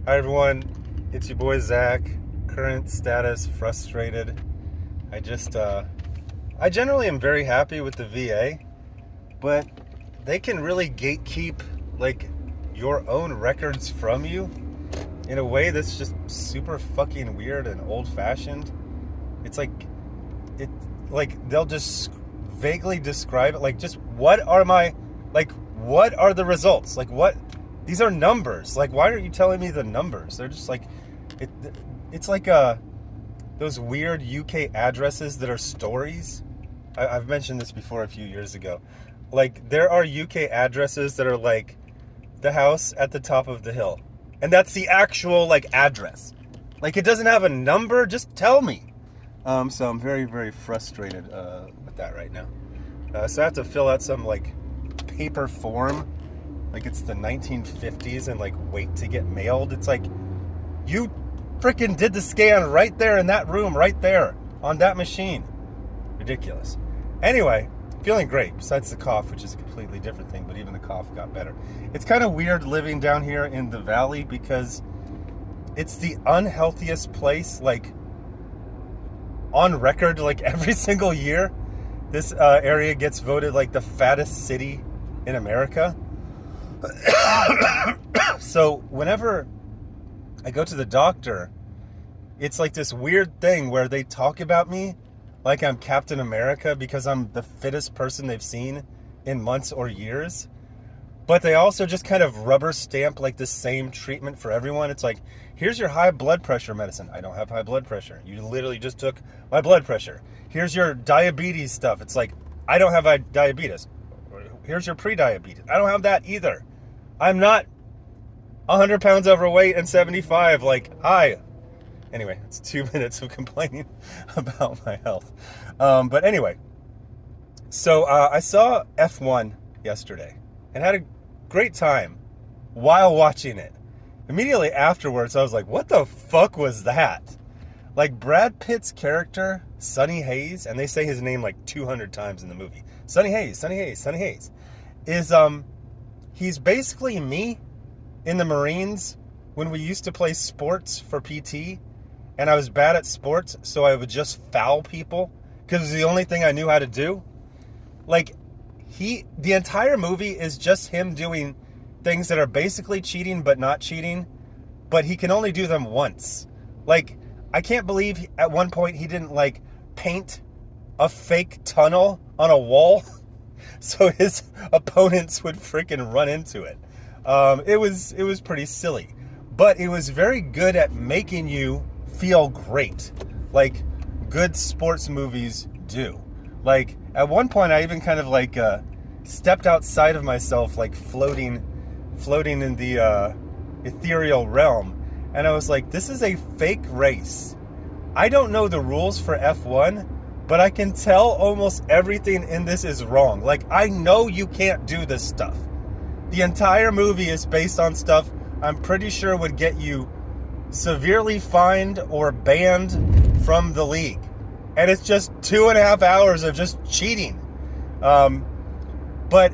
Hi everyone, it's your boy Zach. Current status, frustrated. I generally am very happy with the VA, but they can really gatekeep like your own records from you in a way that's just super fucking weird and old-fashioned. It's it like they'll just vaguely describe it, like just what are the results? Like what? These are numbers. Like, why aren't you telling me the numbers? They're just like, it's like those weird UK addresses that are stories. I've mentioned this before a few years ago. Like, there are UK addresses that are like the house at the top of the hill. And that's the actual, like, address. Like, it doesn't have a number. Just tell me. So I'm very, very frustrated with that right now. So I have to fill out some, like, paper form. Like it's the 1950s and like wait to get mailed. It's like, you freaking did the scan right there in that room, right there on that machine. Ridiculous. Anyway, feeling great besides the cough, which is a completely different thing, but even the cough got better. It's kind of weird living down here in the valley because it's the unhealthiest place, like on record, like every single year. This area gets voted like the fattest city in America. So whenever I go to the doctor, it's like this weird thing where they talk about me like I'm Captain America because I'm the fittest person they've seen in months or years. But they also just kind of rubber stamp like the same treatment for everyone. It's like, here's your high blood pressure medicine. I don't have high blood pressure. You literally just took my blood pressure. Here's your diabetes stuff. It's like, I don't have diabetes. Here's your pre-diabetes. I don't have that either. I'm not 100 pounds overweight and 75. Like, hi. Anyway, it's 2 minutes of complaining about my health. But anyway, so I saw F1 yesterday and had a great time while watching it. Immediately afterwards, I was like, what the fuck was that? Like, Brad Pitt's character, Sonny Hayes, and they say his name like 200 times in the movie. Sonny Hayes, Sonny Hayes, Sonny Hayes. Is, he's basically me in the Marines when we used to play sports for PT, and I was bad at sports, so I would just foul people, because it was the only thing I knew how to do. Like, the entire movie is just him doing things that are basically cheating, but not cheating, but he can only do them once. Like, I can't believe at one point he didn't, like, paint a fake tunnel on a wall so his opponents would freaking run into it. It was pretty silly, but it was very good at making you feel great, like good sports movies do. Like, at one point I even kind of like stepped outside of myself, like floating in the ethereal realm, and I was like, this is a fake race. I don't know the rules for F1, but I can tell almost everything in this is wrong. Like, I know you can't do this stuff. The entire movie is based on stuff I'm pretty sure would get you severely fined or banned from the league. And it's just 2.5 hours of just cheating. But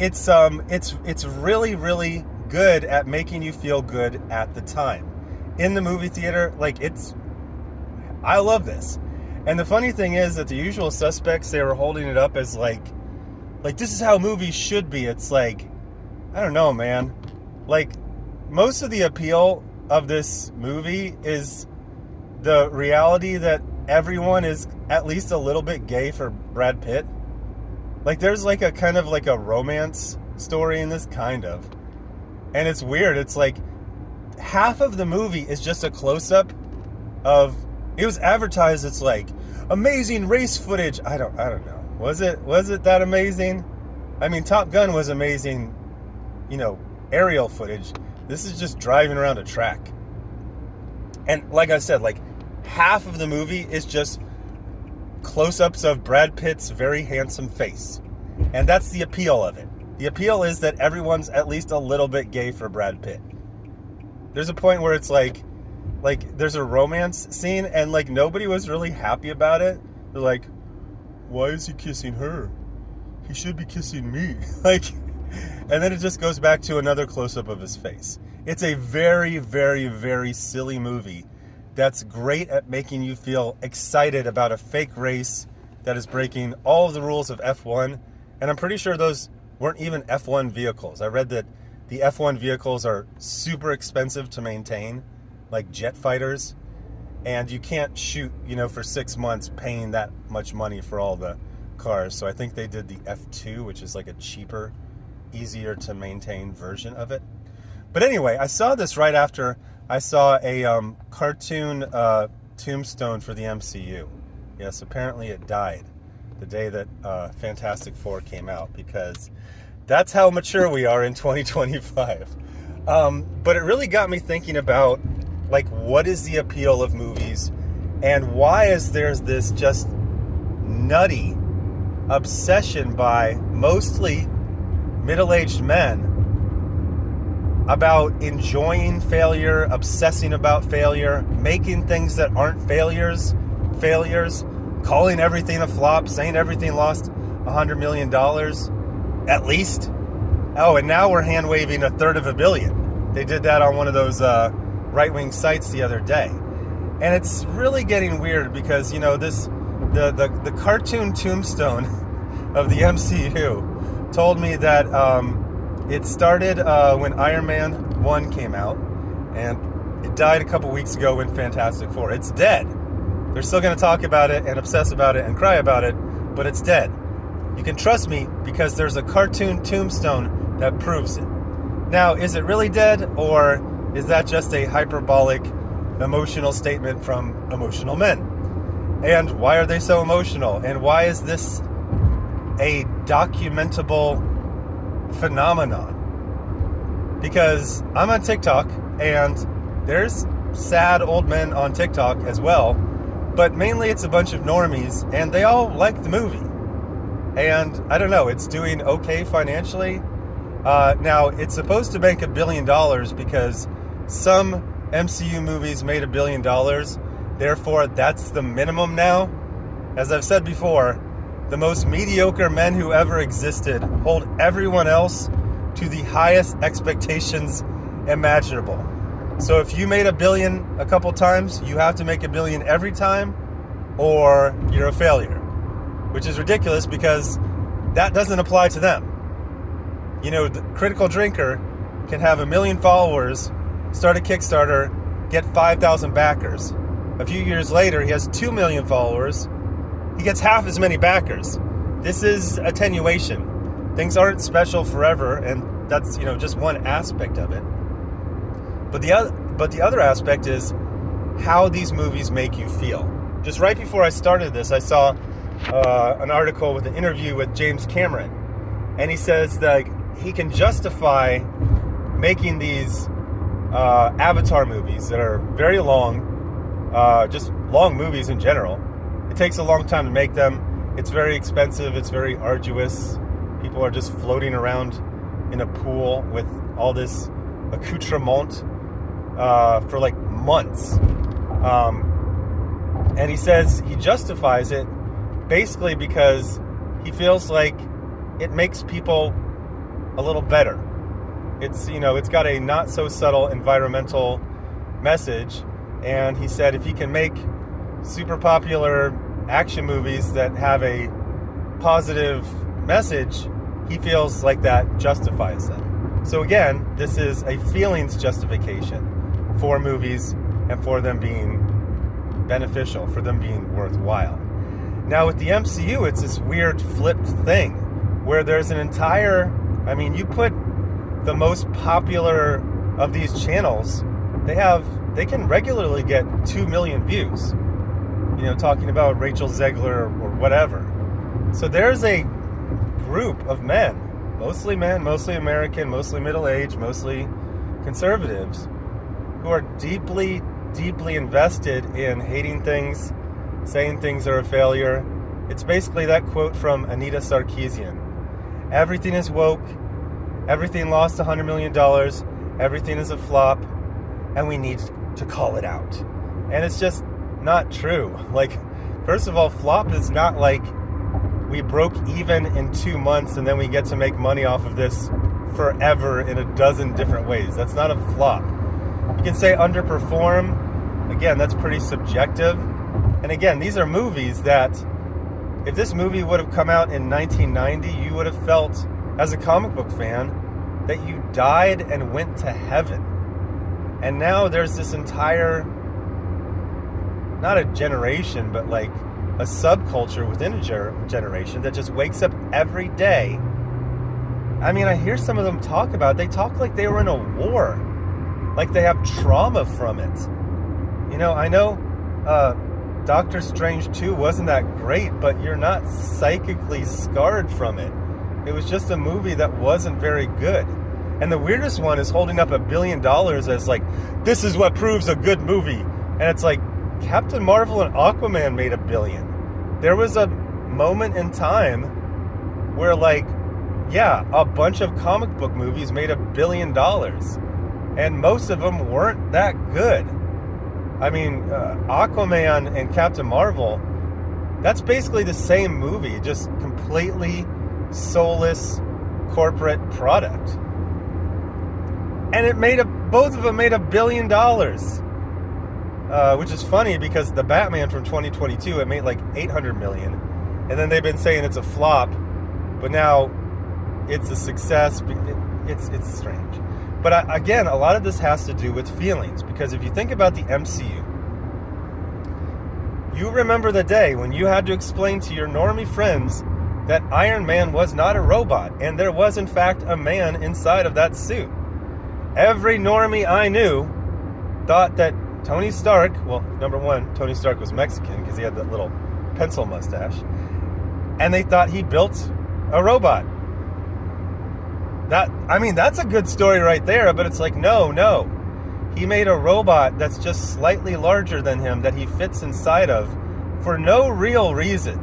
it's really, really good at making you feel good at the time. In the movie theater, like, I love this. And the funny thing is that the usual suspects, they were holding it up as like this is how movies should be. It's like, I don't know, man. Like, most of the appeal of this movie is the reality that everyone is at least a little bit gay for Brad Pitt. Like, there's like a kind of like a romance story in this, kind of. And it's weird. It's like half of the movie is just a close-up of, it was advertised, it's like amazing race footage. I don't know. Was it that amazing? I mean, Top Gun was amazing, aerial footage. This is just driving around a track. And like I said, like half of the movie is just close-ups of Brad Pitt's very handsome face. And that's the appeal of it. The appeal is that everyone's at least a little bit gay for Brad Pitt. There's a point where it's like there's a romance scene and like nobody was really happy about it. They're like, why is he kissing her? He should be kissing me. Like, and then it just goes back to another close-up of his face. It's a very, very, very silly movie that's great at making you feel excited about a fake race that is breaking all of the rules of F1. And I'm pretty sure those weren't even F1 vehicles. I read that the F1 vehicles are super expensive to maintain, like jet fighters. And you can't shoot, for 6 months paying that much money for all the cars. So I think they did the F2, which is like a cheaper, easier to maintain version of it. But anyway, I saw this right after I saw a cartoon tombstone for the MCU. Yes, apparently it died the day that Fantastic Four came out, because that's how mature we are in 2025. But it really got me thinking about, like, what is the appeal of movies, and why is there this just nutty obsession by mostly middle-aged men about enjoying failure, obsessing about failure, making things that aren't failures, calling everything a flop, saying everything lost $100 million, at least. Oh, and now we're hand-waving $350 million. They did that on one of those right-wing sites the other day. And it's really getting weird because, the cartoon tombstone of the MCU told me that it started when Iron Man 1 came out, and it died a couple weeks ago when Fantastic Four. It's dead. They're still going to talk about it and obsess about it and cry about it, but it's dead. You can trust me because there's a cartoon tombstone that proves it. Now, is it really dead, or is that just a hyperbolic emotional statement from emotional men? And why are they so emotional? And why is this a documentable phenomenon? Because I'm on TikTok, and there's sad old men on TikTok as well, but mainly it's a bunch of normies, and they all like the movie. And I don't know, it's doing okay financially. Now, it's supposed to make $1 billion because some MCU movies made $1 billion. Therefore, that's the minimum now. As I've said before, the most mediocre men who ever existed hold everyone else to the highest expectations imaginable. So if you made $1 billion a couple times, you have to make $1 billion every time, or you're a failure. Which is ridiculous because that doesn't apply to them. The Critical Drinker can have 1 million followers, start a Kickstarter, get 5,000 backers. A few years later, he has 2 million followers. He gets half as many backers. This is attenuation. Things aren't special forever, and that's, just one aspect of it. But the other aspect is how these movies make you feel. Just right before I started this, I saw an article with an interview with James Cameron, and he says that he can justify making these Avatar movies that are very long, just long movies in general. It takes a long time to make them. It's very expensive. It's very arduous. People are just floating around in a pool with all this accoutrement for like months. And he says he justifies it basically because he feels like it makes people a little better. It's, it's got a not so subtle environmental message. And he said if he can make super popular action movies that have a positive message, he feels like that justifies them. So again, this is a feelings justification for movies and for them being beneficial, for them being worthwhile. Now with the MCU, it's this weird flipped thing where there's an entire, you put the most popular of these channels, they can regularly get 2 million views, talking about Rachel Zegler or whatever. So there's a group of men, mostly American, mostly middle-aged, mostly conservatives, who are deeply, deeply invested in hating things, saying things are a failure. It's basically that quote from Anita Sarkeesian. Everything is woke. Everything lost $100 million. Everything is a flop. And we need to call it out. And it's just not true. Like, first of all, flop is not like we broke even in 2 months and then we get to make money off of this forever in a dozen different ways. That's not a flop. You can say underperform. Again, that's pretty subjective. And again, these are movies that, if this movie would have come out in 1990, you would have felt, as a comic book fan, that you died and went to heaven. And now there's this entire, not a generation, but like a subculture within a generation that just wakes up every day. I mean, I hear some of them talk about it. They talk like they were in a war, like they have trauma from it. You know, I know Doctor Strange 2 wasn't that great, but you're not psychically scarred from it. It was just a movie that wasn't very good. And the weirdest one is holding up $1 billion as like, this is what proves a good movie. And it's like, Captain Marvel and Aquaman made $1 billion. There was a moment in time where, like, yeah, a bunch of comic book movies made $1 billion. And most of them weren't that good. I mean, Aquaman and Captain Marvel, that's basically the same movie, just completely soulless corporate product. And both of them made $1 billion. Which is funny because the Batman from 2022, it made like $800 million. And then they've been saying it's a flop, but now it's a success. It's strange. But again, a lot of this has to do with feelings, because if you think about the MCU, you remember the day when you had to explain to your normie friends that Iron Man was not a robot, and there was in fact a man inside of that suit. Every normie I knew thought that Tony Stark, well, number one, Tony Stark was Mexican because he had that little pencil mustache, and they thought he built a robot. That's a good story right there, but it's like, no. He made a robot that's just slightly larger than him that he fits inside of for no real reason.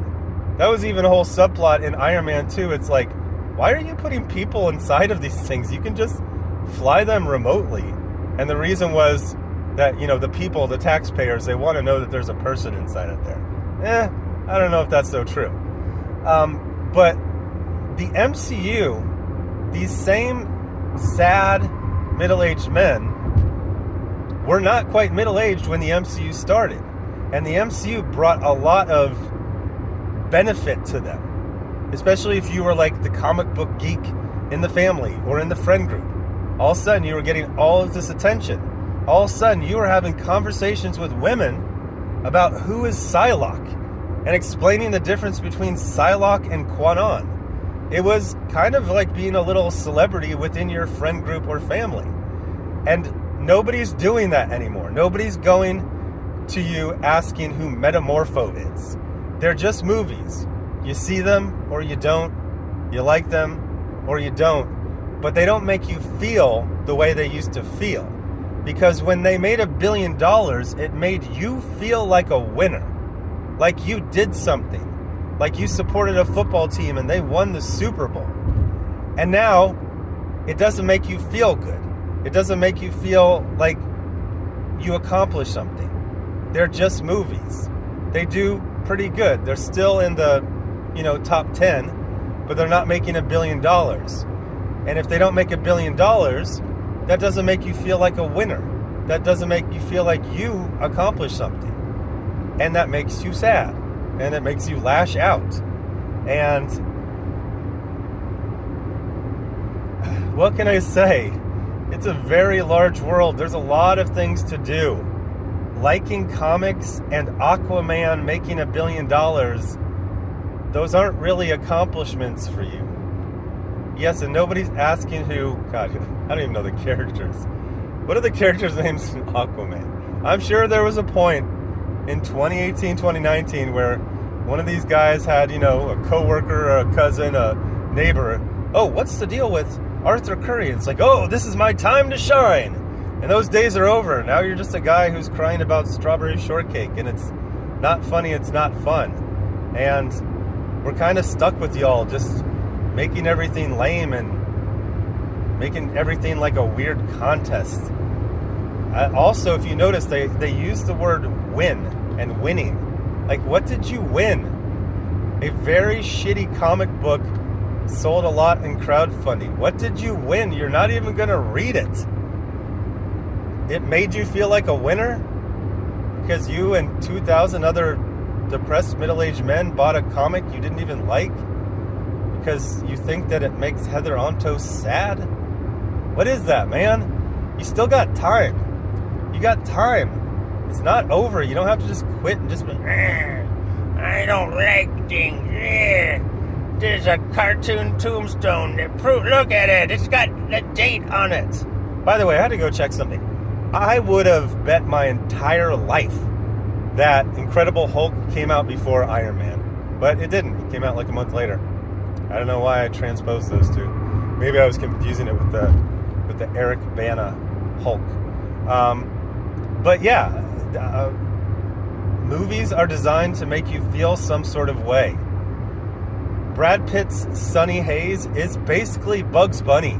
That was even a whole subplot in Iron Man 2. It's like, why are you putting people inside of these things? You can just fly them remotely. And the reason was that, you know, the people, the taxpayers, they want to know that there's a person inside of there. I don't know if that's so true. But the MCU, these same sad middle-aged men were not quite middle-aged when the MCU started. And the MCU brought a lot of benefit to them. Especially if you were like the comic book geek in the family or in the friend group. All of a sudden, you were getting all of this attention. All of a sudden, you were having conversations with women about who is Psylocke and explaining the difference between Psylocke and Quanon. It was kind of like being a little celebrity within your friend group or family. And nobody's doing that anymore. Nobody's going to you asking who Metamorpho is. They're just movies. You see them or you don't. You like them or you don't. But they don't make you feel the way they used to feel. Because when they made $1 billion, it made you feel like a winner. Like you did something. Like you supported a football team and they won the Super Bowl. And now, it doesn't make you feel good. It doesn't make you feel like you accomplished something. They're just movies. They do pretty good. They're still in the, top 10, but they're not making $1 billion. And if they don't make $1 billion, that doesn't make you feel like a winner. That doesn't make you feel like you accomplished something. And that makes you sad. And it makes you lash out. And what can I say? It's a very large world. There's a lot of things to do. Liking comics and Aquaman making $1 billion, those aren't really accomplishments for you. Yes, and nobody's asking who... God, I don't even know the characters. What are the characters' names in Aquaman? I'm sure there was a point in 2018, 2019 where one of these guys had, a coworker, or a cousin, a neighbor. Oh, what's the deal with Arthur Curry? It's like, oh, this is my time to shine. And those days are over. Now you're just a guy who's crying about strawberry shortcake, and it's not funny, it's not fun. And we're kind of stuck with y'all just making everything lame and making everything like a weird contest. Also, if you notice, they use the word win and winning. Like, what did you win? A very shitty comic book sold a lot in crowdfunding. What did you win? You're not even going to read it. It made you feel like a winner because you and 2,000 other depressed middle-aged men bought a comic you didn't even like because you think that it makes Heather Antos sad? What is that, man? You still got time. You got time. It's not over. You don't have to just quit and just be, I don't like things. There's a cartoon tombstone. Look at it. It's got a date on it. By the way, I had to go check something. I would have bet my entire life that Incredible Hulk came out before Iron Man. But it didn't. It came out like a month later. I don't know why I transposed those two. Maybe I was confusing it with the Eric Bana Hulk. But yeah, movies are designed to make you feel some sort of way. Brad Pitt's Sonny Hayes is basically Bugs Bunny.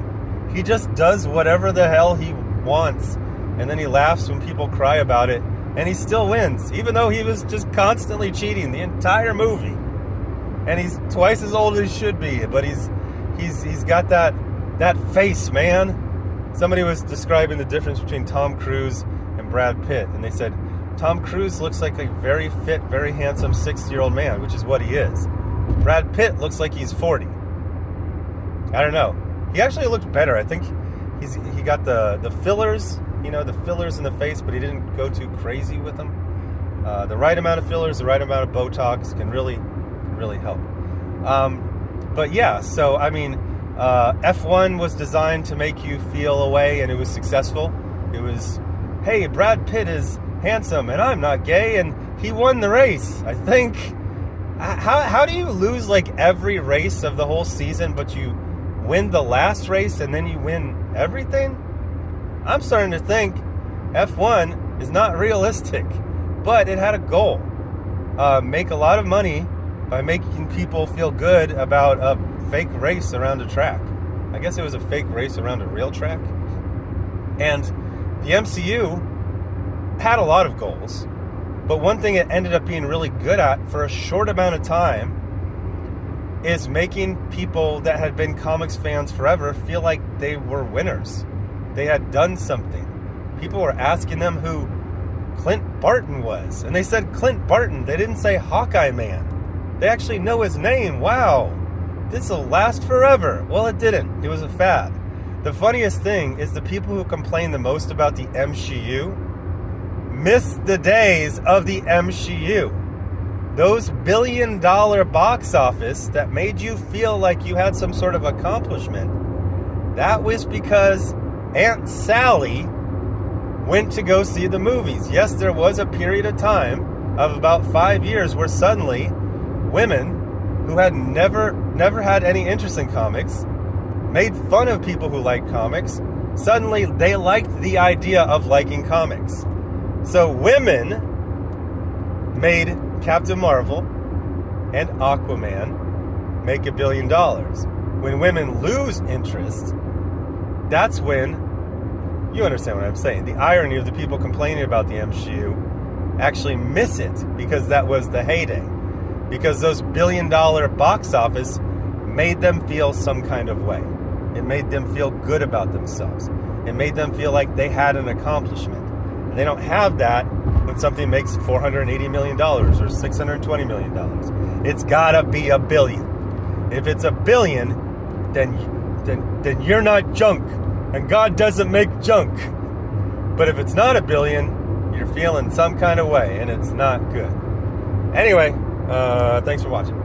He just does whatever the hell he wants, and then he laughs when people cry about it, and he still wins, even though he was just constantly cheating the entire movie. And he's twice as old as he should be, but he's got that face, man. Somebody was describing the difference between Tom Cruise and Brad Pitt, and they said Tom Cruise looks like a very fit, very handsome 60-year-old man, which is what he is. Brad Pitt looks like he's 40. I don't know. He actually looked better. I think he got the fillers, the fillers in the face, but he didn't go too crazy with them. The right amount of fillers, the right amount of Botox can really help. But yeah, so I mean, F1 was designed to make you feel a way, and it was successful. It was, hey, Brad Pitt is handsome, and I'm not gay, and he won the race. I think. How do you lose like every race of the whole season, but you win the last race and then you win everything? I'm starting to think F1 is not realistic, but it had a goal. Make a lot of money by making people feel good about a fake race around a track. I guess it was a fake race around a real track. And the MCU had a lot of goals. But one thing it ended up being really good at for a short amount of time is making people that had been comics fans forever feel like they were winners. They had done something. People were asking them who Clint Barton was. And they said Clint Barton. They didn't say Hawkeye Man. They actually know his name. Wow. This will last forever. Well, it didn't. It was a fad. The funniest thing is the people who complain the most about the MCU miss the days of the MCU. Those billion-dollar box office that made you feel like you had some sort of accomplishment, that was because Aunt Sally went to go see the movies. Yes, there was a period of time of about 5 years where suddenly women who had never had any interest in comics made fun of people who liked comics. Suddenly they liked the idea of liking comics. So women made Captain Marvel and Aquaman make $1 billion. When women lose interest, that's when, you understand what I'm saying, the irony of the people complaining about the MCU actually miss it because that was the heyday. Because those $1 billion box office made them feel some kind of way. It made them feel good about themselves. It made them feel like they had an accomplishment. And they don't have that when something makes $480 million or $620 million. It's gotta be $1 billion. If it's $1 billion, then you're not junk. And God doesn't make junk. But if it's not $1 billion, you're feeling some kind of way, and it's not good. Anyway, thanks for watching.